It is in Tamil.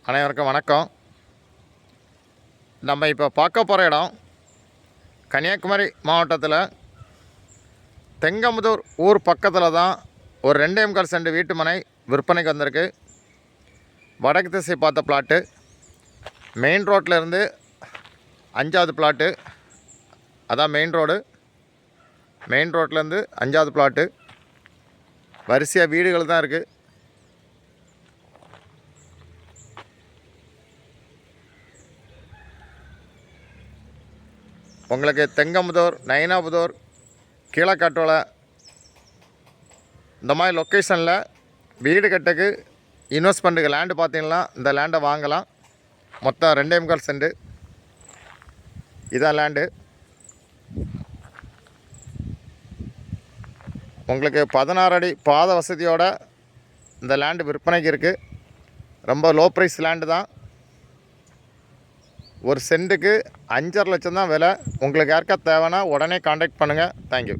அனைவருக்கும் வணக்கம். நம்ம இப்போ பார்க்க போகிற இடம் கன்னியாகுமரி மாவட்டத்தில் தெங்கமுதூர் ஊர் பக்கத்தில் தான் ஒரு 2.25 சென்ட் வீட்டு மனை விற்பனைக்கு வந்திருக்கு. வடக்கு திசை பார்த்த பிளாட்டு, மெயின் ரோட்டிலேருந்து 5வது பிளாட்டு. அதான் மெயின் ரோடு. மெயின் ரோட்லேருந்து 5வது பிளாட்டு. வரிசையாக வீடுகள் தான் இருக்குது. உங்களுக்கு தெங்கமுதூர், நயினாபுதூர், கீழக்காட்டோலை இந்த மாதிரி லொக்கேஷனில் வீடு கட்டுக்கு இன்வெஸ்ட்மெண்ட்டுக்கு லேண்டு பார்த்தீங்கன்னா இந்த லேண்டை வாங்கலாம். மொத்தம் 2.25 சென்ட் இதான் லேண்டு. உங்களுக்கு 16 அடி பாத வசதியோட இந்த லேண்டு விற்பனைக்கு இருக்குது. ரொம்ப லோ ப்ரைஸ் லேண்டு தான். ஒரு சென்ட்டுக்கு 5.5 லட்சம் தான் விலை. உங்களுக்கு யாருக்கா தேவைன்னா உடனே காண்டாக்ட் பண்ணுங்கள். தேங்க்யூ.